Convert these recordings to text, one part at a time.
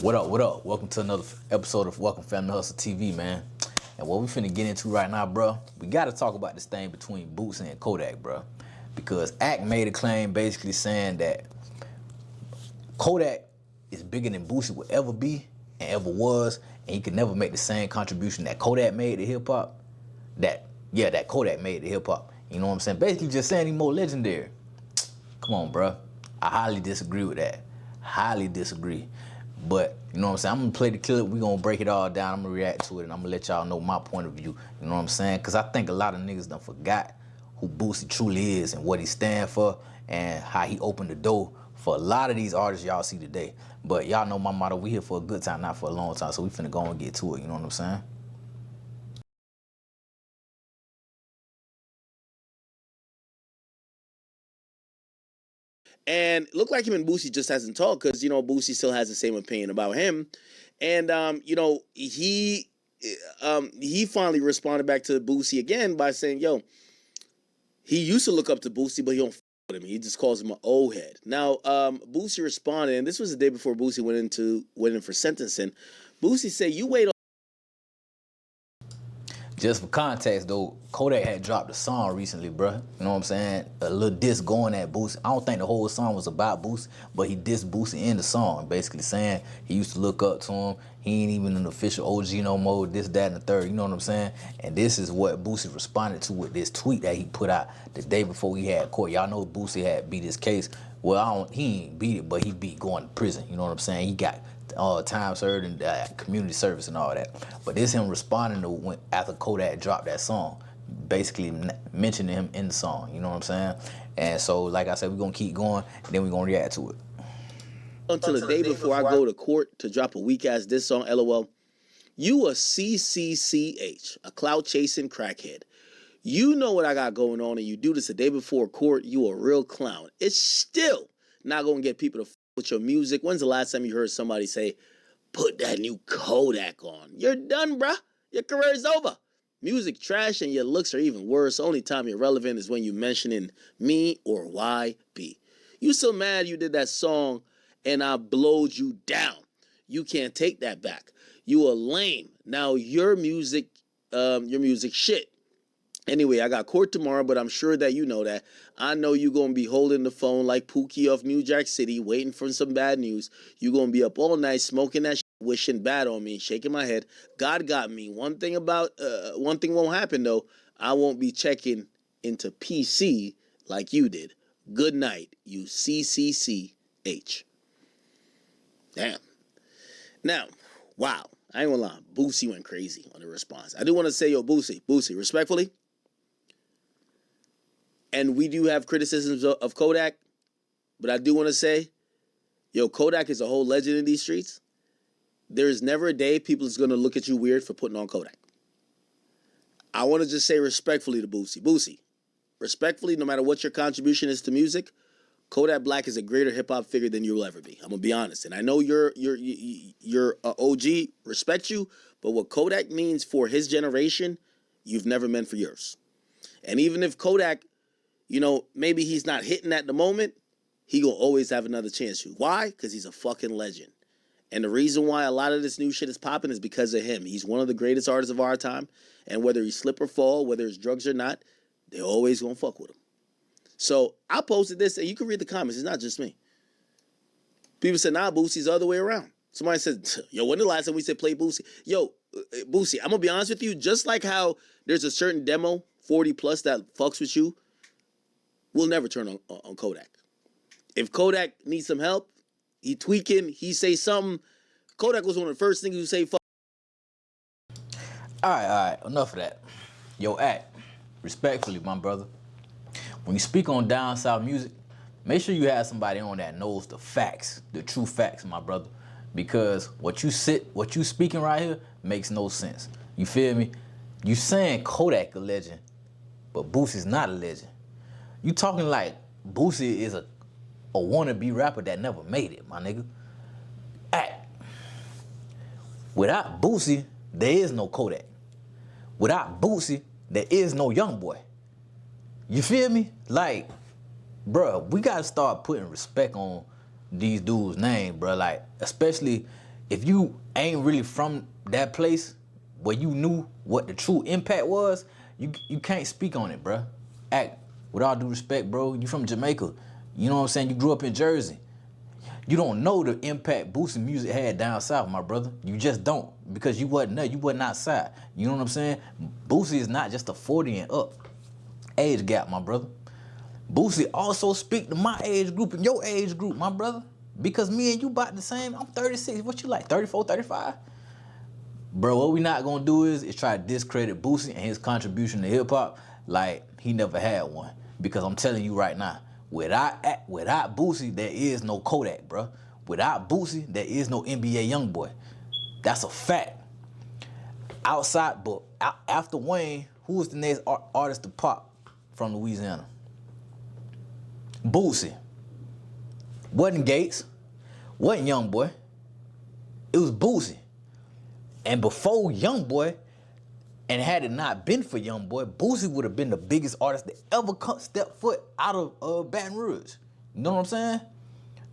What up, what up? Welcome to another episode of Welcome Family Hustle TV, man. And what we finna get into right now, bro, we gotta talk about this thing between Boosie and Kodak, bro. Because Act made a claim basically saying that Kodak is bigger than Boosie would ever be and ever was, and he could never make the same contribution that Kodak made to hip hop. That Kodak made to hip hop. You know what I'm saying? Basically just saying he's more legendary. Come on, bro. I highly disagree with that. Highly disagree. But, you know what I'm saying? I'm going to play the clip. We're going to break it all down. I'm going to react to it, and I'm going to let y'all know my point of view. You know what I'm saying? Because I think a lot of niggas done forgot who Boosie truly is and what he stand for and how he opened the door for a lot of these artists y'all see today. But y'all know my motto. We here for a good time, not for a long time. So we finna go and get to it. You know what I'm saying? And it looked like him and Boosie just hasn't talked because, Boosie still has the same opinion about him. And, he finally responded back to Boosie again by saying, yo, he used to look up to Boosie, but he don't with him. He just calls him an old head. Now, Boosie responded, and this was the day before Boosie went in for sentencing. Boosie said, you wait. Just for context, though, Kodak had dropped a song recently, bruh. You know what I'm saying? A little diss going at Boosie. I don't think the whole song was about Boosie, but he dissed Boosie in the song, basically saying he used to look up to him. He ain't even an official OG no more, this, that, and the third. You know what I'm saying? And this is what Boosie responded to with this tweet that he put out the day before he had court. Y'all know Boosie had beat his case. Well, he ain't beat it, but he beat going to prison. You know what I'm saying? He got time served and community service and all that. But this him responding to when after Kodak dropped that song, basically mentioning him in the song. You know what I'm saying? And so, like I said, we're gonna keep going, and then we're gonna react to it. Until the day before I go to court to drop a weak ass diss song, LOL. You a CCCH, a clout chasing crackhead. You know what I got going on, and you do this the day before court. You a real clown. It's still not gonna get people to with your music. When's the last time you heard somebody say, put that new Kodak on? You're done, bruh. Your career is over. Music trash and your looks are even worse. Only time you're relevant is when you mentioning me or YB. You so mad you did that song and I blowed you down. You can't take that back. You a lame. Now your music shit. Anyway, I got court tomorrow, but I'm sure that you know that. I know you're going to be holding the phone like Pookie of New Jack City, waiting for some bad news. You're going to be up all night smoking that shit, wishing bad on me, shaking my head. God got me. One thing won't happen, though. I won't be checking into PC like you did. Good night, you CCCH. Damn. Now, wow. I ain't gonna lie. Boosie went crazy on the response. I do want to say, yo, Boosie, respectfully, and we do have criticisms of Kodak, but I do want to say, yo, Kodak is a whole legend in these streets. There is never a day people is going to look at you weird for putting on Kodak. I want to just say respectfully to Boosie. Boosie, respectfully, no matter what your contribution is to music, Kodak Black is a greater hip-hop figure than you'll ever be. I'm going to be honest. And I know you're a OG, respect you, but what Kodak means for his generation, you've never meant for yours. And even if Kodak, maybe he's not hitting at the moment, he will always have another chance. Why? Because he's a fucking legend. And the reason why a lot of this new shit is popping is because of him. He's one of the greatest artists of our time. And whether he slip or fall, whether it's drugs or not, they're always going to fuck with him. So I posted this, and you can read the comments. It's not just me. People said, nah, Boosie's the other way around. Somebody said, yo, when the last time we said play Boosie? Yo, Boosie, I'm going to be honest with you. Just like how there's a certain demo, 40 plus, that fucks with you, we'll never turn on Kodak. If Kodak needs some help, he tweaking, he say something. Kodak was one of the first things you say, fuck. All right. Enough of that. Yo, Act, respectfully, my brother, when you speak on down south music, make sure you have somebody on that knows the facts, the true facts, my brother. Because what you speaking right here makes no sense. You feel me? You saying Kodak a legend, but Boosie's not a legend. You talking like Boosie is a wannabe rapper that never made it, my nigga. Act. Without Boosie, there is no Kodak. Without Boosie, there is no Youngboy. You feel me? Like, bruh, we gotta start putting respect on these dudes' name, bruh. Like, especially if you ain't really from that place where you knew what the true impact was, you can't speak on it, bruh. Act, with all due respect, bro, you from Jamaica. You know what I'm saying? You grew up in Jersey. You don't know the impact Boosie music had down south, my brother. You just don't, because you wasn't there. You wasn't outside. You know what I'm saying? Boosie is not just a 40 and up age gap, my brother. Boosie also speak to my age group and your age group, my brother. Because me and you about the same. I'm 36. What you like, 34, 35? Bro, what we not gonna do is try to discredit Boosie and his contribution to hip hop like he never had one. Because I'm telling you right now, without Boosie, there is no Kodak, bro. Without Boosie, there is no NBA YoungBoy. That's a fact. Outside, but after Wayne, who was the next artist to pop from Louisiana? Boosie. Wasn't Gates. Wasn't YoungBoy. It was Boosie. And before YoungBoy, and had it not been for YoungBoy, Boosie would have been the biggest artist that ever stepped foot out of Baton Rouge. You know what I'm saying?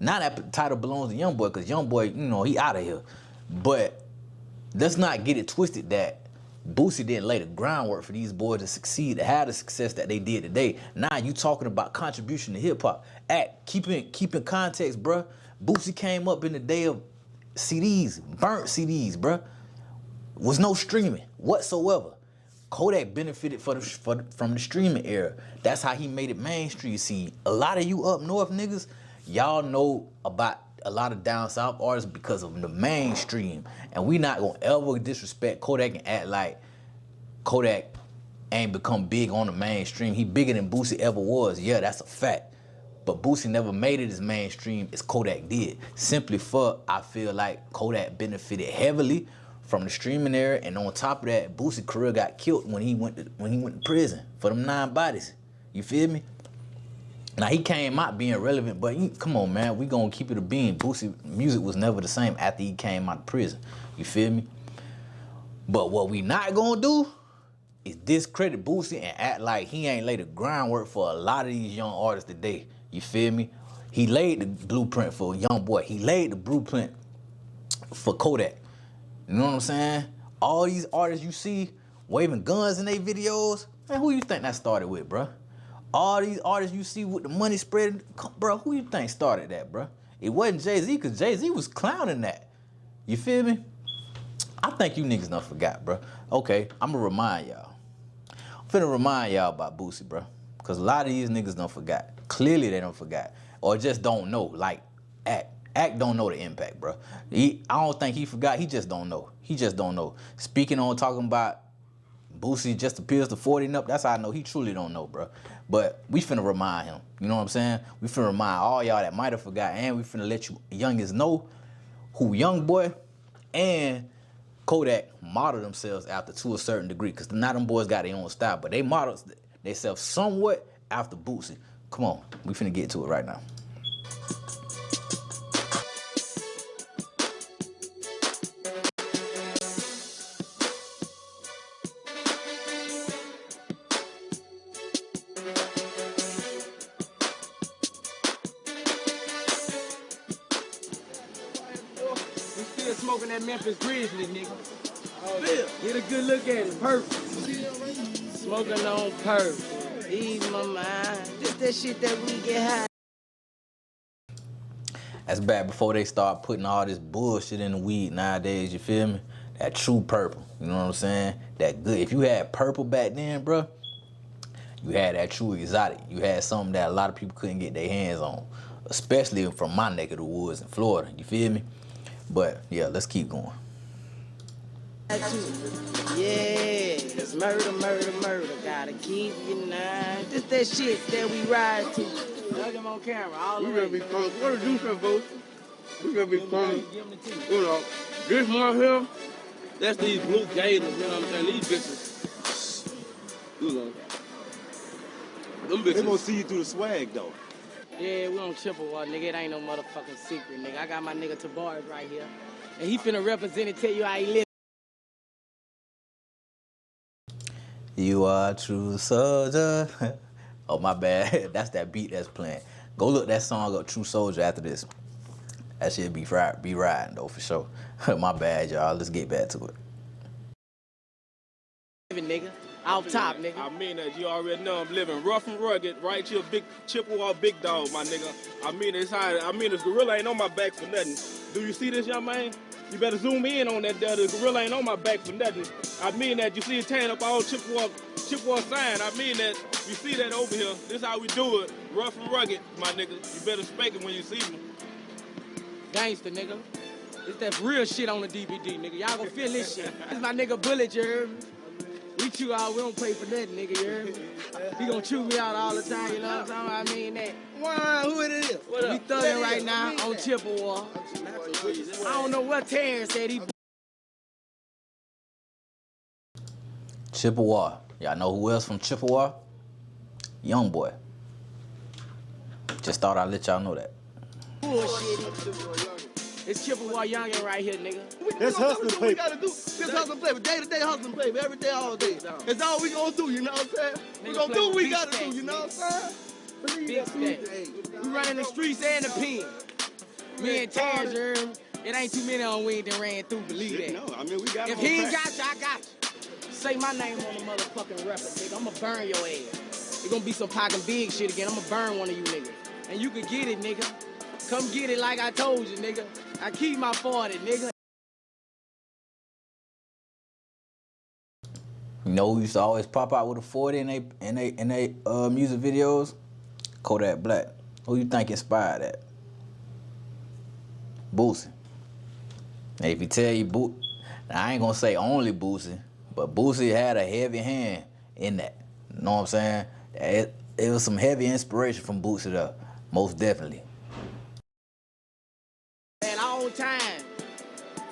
Now that title belongs to YoungBoy, because YoungBoy, you know, he out of here. But let's not get it twisted that Boosie didn't lay the groundwork for these boys to succeed, to have the success that they did today. Now you talking about contribution to hip hop. Keep in context, bruh. Boosie came up in the day of CDs, burnt CDs, bruh. Was no streaming whatsoever. Kodak benefited from the streaming era. That's how he made it mainstream. See, a lot of you up north niggas, y'all know about a lot of down south artists because of the mainstream. And we not gonna ever disrespect Kodak and act like Kodak ain't become big on the mainstream. He bigger than Boosie ever was. Yeah, that's a fact. But Boosie never made it as mainstream as Kodak did. Simply for, I feel like Kodak benefited heavily from the streaming era, and on top of that, Boosie's career got killed when he went to prison for them 9 bodies. You feel me? Now he came out being relevant, but come on, man, we gonna keep it a bean. Boosie music was never the same after he came out of prison. You feel me? But what we not gonna do is discredit Boosie and act like he ain't laid the groundwork for a lot of these young artists today. You feel me? He laid the blueprint for YoungBoy. He laid the blueprint for Kodak. You know what I'm saying? All these artists you see waving guns in their videos, man, who you think that started with, bruh? All these artists you see with the money spreading, bro, who you think started that, bruh? It wasn't Jay-Z, because Jay-Z was clowning that. You feel me? I think you niggas done forgot, bruh. Okay, I'm gonna remind y'all. I'm finna remind y'all about Boosie, bruh. Because a lot of these niggas done forgot. Clearly they done forgot. Or just don't know, like Act don't know the impact, bro. I don't think he forgot. He just don't know. He just don't know. Speaking on talking about Boosie just appears to 40 and up, that's how I know he truly don't know, bro. But we finna remind him. You know what I'm saying? We finna remind all y'all that might have forgot, and we finna let you youngins know who YoungBoy and Kodak model themselves after to a certain degree. Because now them boys got their own style, but they model themselves somewhat after Boosie. Come on, we finna get to it right now. Smoking that Memphis Grizzly, nigga. Oh, get a good look at it. Perfect. Smoking on perfect. Ease my mind. Just that shit that we get high. That's back before they start putting all this bullshit in the weed nowadays, you feel me? That true purple, you know what I'm saying? That good. If you had purple back then, bro, you had that true exotic. You had something that a lot of people couldn't get their hands on, especially from my neck of the woods in Florida, you feel me? But yeah, let's keep going. Yeah, it's murder, murder, murder. Gotta keep your nine. Just that shit that we ride to. Look him on camera. All the way. Gonna be fun. What are you saying, folks? We gonna be fun. You know, this one here, that's these blue gators. You know what I'm saying? These bitches. You know, them bitches. They gonna see you through the swag though. Yeah, we on Chippewa, nigga. It ain't no motherfucking secret, nigga. I got my nigga Tavares right here. And he finna represent and tell you how he live. You are a true soldier. Oh, my bad. That's that beat that's playing. Go look that song up, True Soldier, after this. That shit be riding though for sure. My bad, y'all. Let's get back to it. Nigga, off top, nigga. I mean that. You already know I'm living rough and rugged, right here, big Chippewa, big dog, my nigga. I mean it's high. I mean this gorilla ain't on my back for nothing. Do you see this, young man? You better zoom in on that. The gorilla ain't on my back for nothing. I mean that. You see it tearing up all Chippewa sign. I mean that. You see that over here. This how we do it. Rough and rugged, my nigga. You better spank it when you see me. Gangster, nigga. It's that real shit on the DVD, nigga. Y'all gonna feel this shit. This my nigga Bullet, you heard me? We chew out, we don't pay for nothing, nigga, you heard me? He gonna chew me out all the time, you know what I'm talking about? I mean that. Wow, who it is? What up? We thugging right now on Chippewa. I don't know what Terrence said he... Chippewa. Y'all know who else from Chippewa? Young boy. Just thought I'd let y'all know that. Bullshit. It's Chippewa youngin' right here, nigga. That's hustling paper. We gotta do this hustling paper, day-to-day hustling paper, every day, all day. That's all we gonna do, you know what I'm saying? We gonna do what we gotta do, you know what I'm saying? Big stacks. We running the streets and the pen. Me and Terrence, you heard me? It ain't too many on we that ran through, believe that. No, I mean we got. If he ain't got you, I got you. Say my name on the motherfucking record, nigga. I'ma burn your ass. It's gonna be some poppin' big shit again. I'ma burn one of you niggas. And you can get it, nigga. Come get it like I told you, nigga. I keep my 40, nigga. You know who used to always pop out with a 40 in they music videos? Kodak Black. Who you think inspired that? Boosie. And if you tell you now I ain't gonna say only Boosie, but Boosie had a heavy hand in that. You know what I'm saying? It was some heavy inspiration from Boosie though, most definitely. And all time,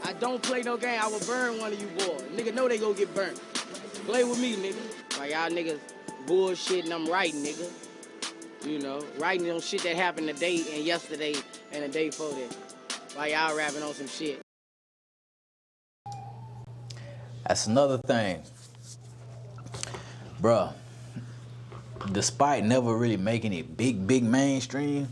I don't play no game. I will burn one of you boys. Nigga know they gonna get burnt. Play with me, nigga. Like y'all niggas bullshitting, I'm writing, nigga. You know, writing on shit that happened today and yesterday and the day before that. Like y'all rapping on some shit. That's another thing. Bruh, despite never really making it big mainstream,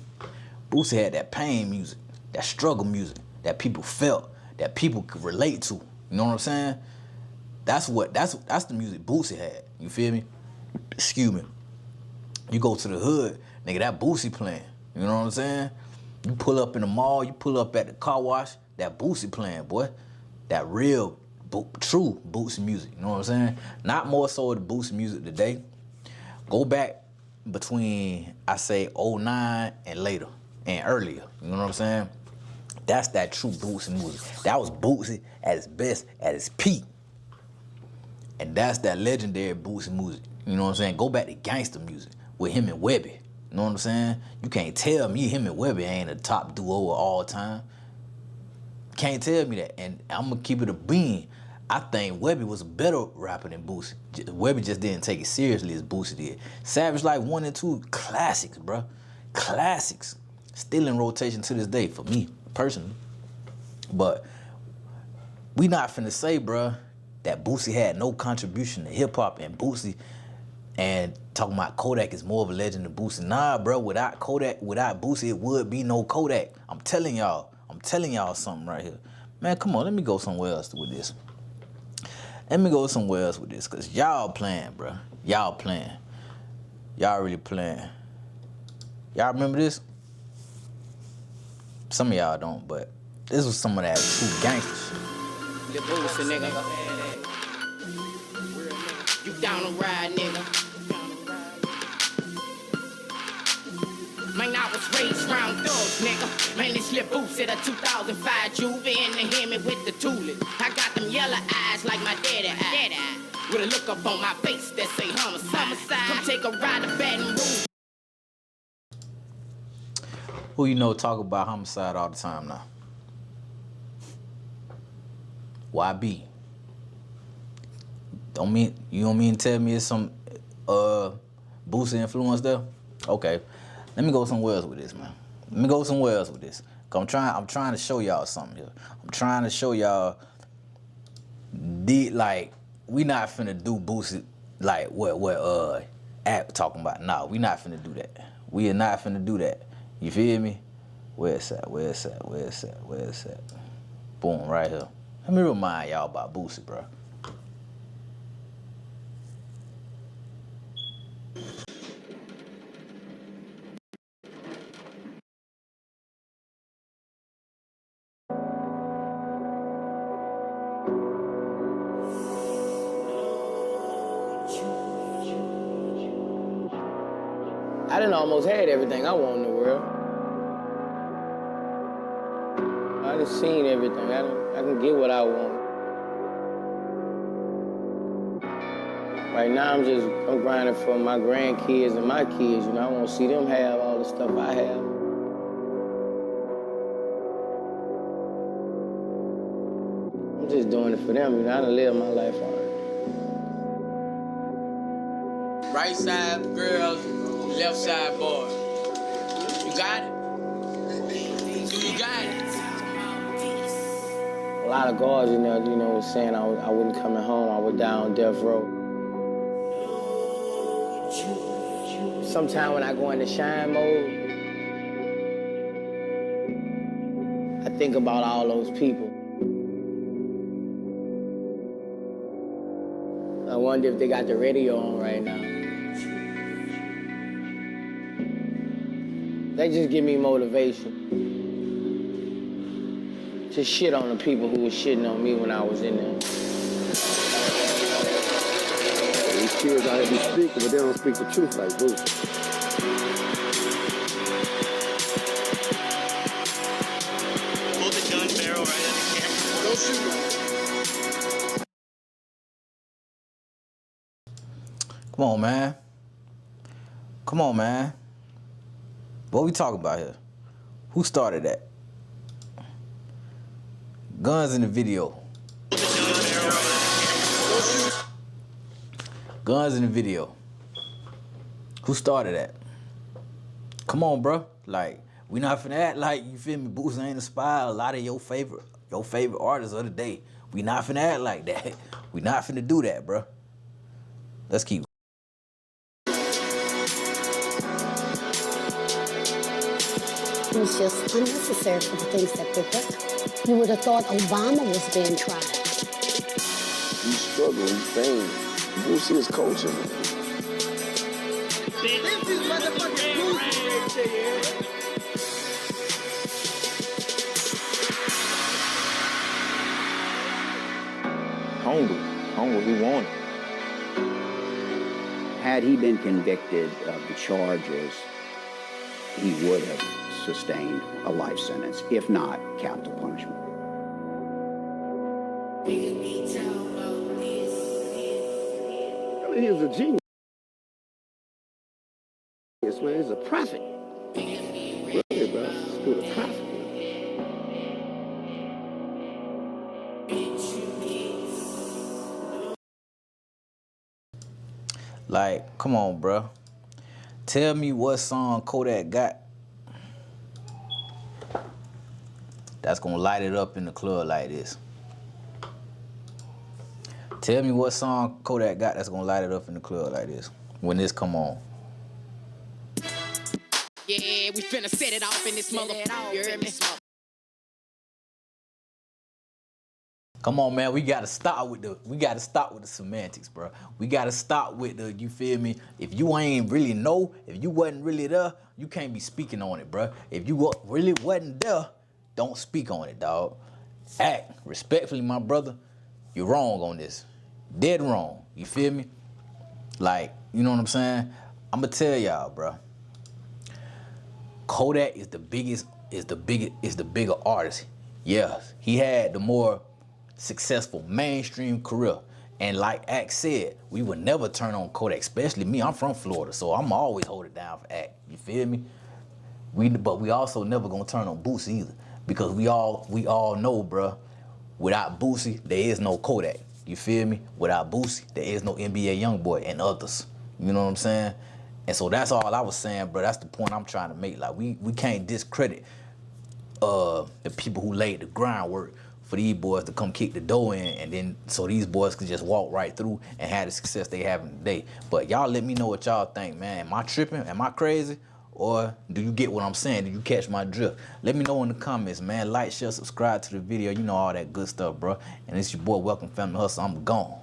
Boosie had that pain music, that struggle music, that people felt, that people could relate to. You know what I'm saying? That's the music Boosie had. You feel me? Excuse me. You go to the hood, nigga, that Boosie playing. You know what I'm saying? You pull up in the mall, you pull up at the car wash, that Boosie playing, boy. That real, true Boosie music. You know what I'm saying? Not more so the Boosie music today. Go back between, I say, 09 and later and earlier. You know what I'm saying? That's that true Boosie music. That was Boosie at his best, at his peak. And that's that legendary Boosie music. You know what I'm saying? Go back to gangster music with him and Webby. You know what I'm saying? You can't tell me him and Webby ain't a top duo of all time. Can't tell me that. And I'm going to keep it a bean. I think Webby was a better rapper than Boosie. Webby just didn't take it seriously as Boosie did. Savage Life 1 and 2, classics, bro. Classics. Still in rotation to this day for me, personally. But we not finna say, bro, that Boosie had no contribution to hip-hop and Boosie and talking about Kodak is more of a legend than Boosie. Nah, bro, without Kodak, without Boosie, it would be no Kodak. I'm telling y'all something right here. Man, come on, let me go somewhere else with this. Because y'all playing, bro. Y'all playing. Y'all really playing. Y'all remember this? Some of y'all don't, but this was some of that true gangster shit. The Boosie, nigga. You down to ride, nigga. Man, I was raised round thugs, nigga. Man, this little Boosie, the 2005 Juve in the Hemi with the tulip. I got them yellow eyes like my daddy eye. With a look up on my face that say homicide. Come take a ride to Baton Rouge. Who you know talk about homicide all the time now? YB. You don't mean to tell me it's some Boosie influence there? Okay. Let me go somewhere else with this, man. Cause I'm trying to show y'all something here. I'm trying to show y'all we not finna do Boosie like what App talking about. Nah, we not finna do that. We are not finna do that. You feel me? Where it's at? Where it's at? Where it's at? Where it's at? Boom, right here. Let me remind y'all about Boosie, bro. I done almost had everything I want in the world. I done seen everything. I can get what I want. Right now, I'm grinding for my grandkids and my kids. You know, I want to see them have all the stuff I have. I'm just doing it for them. You know, I done lived my life hard. Right side girls, left side boys. You got it? You got it? A lot of guards in there, you know, was saying I wasn't coming home. I was down on death row. Sometimes when I go into shine mode, I think about all those people. I wonder if they got the radio on right now. They just give me motivation. To shit on the people who was shitting on me when I was in there. These kids out here be speaking, but they don't speak the truth like Boosie. Hold the gun barrel right at the camera. Don't shoot him. Come on, man. Come on, man. What we talking about here? Who started that? Guns in the video. Guns in the video. Who started that? Come on, bro. Like, we not finna act like, you feel me, Boosie ain't inspired a lot of your favorite artists of the day. We not finna act like that. We not finna do that, bro. Let's keep. It was just unnecessary for the things that they did. You would have thought Obama was being tried. You struggling, fame. Boosie is coaching. This is motherfucking Boosie right there. Hungry, he wanted. Had he been convicted of the charges, he would have sustained a life sentence, if not capital punishment. I mean, he was a genius, man. He's a prophet. Really, bro. This dude a prophet. Like, come on, bro. Tell me what song Kodak got that's gonna light it up in the club like this. Tell me what song Kodak got that's gonna light it up in the club like this when this come on. Yeah, we finna set it off in this motherfucker. You heard me? Come on, man. We gotta stop with the semantics, bro. We gotta stop with the, you feel me? If you ain't really know, if you wasn't really there, you can't be speaking on it, bro. If you really wasn't there, don't speak on it, dog. Act respectfully, my brother. You're wrong on this. Dead wrong. You feel me? Like, you know what I'm saying? I'ma tell y'all, bro. Kodak is the bigger artist. Yeah, he had the more successful mainstream career. And like Act said, we would never turn on Kodak, especially me. I'm from Florida, so I'm always hold it down for Act. You feel me? But we also never gonna turn on Boosie either, because we all know, bruh, without Boosie, there is no Kodak. You feel me? Without Boosie, there is no NBA Youngboy and others. You know what I'm saying? And so that's all I was saying, bro. That's the point I'm trying to make. Like, we can't discredit the people who laid the groundwork for these boys to come kick the door in, and then so these boys could just walk right through and have the success they having today. But y'all let me know what y'all think, man. Am I tripping? Am I crazy? Or do you get what I'm saying? Do you catch my drift? Let me know in the comments, man. Like, share, subscribe to the video. You know all that good stuff, bro. And it's your boy, Welcome Family Hustle. I'm gone.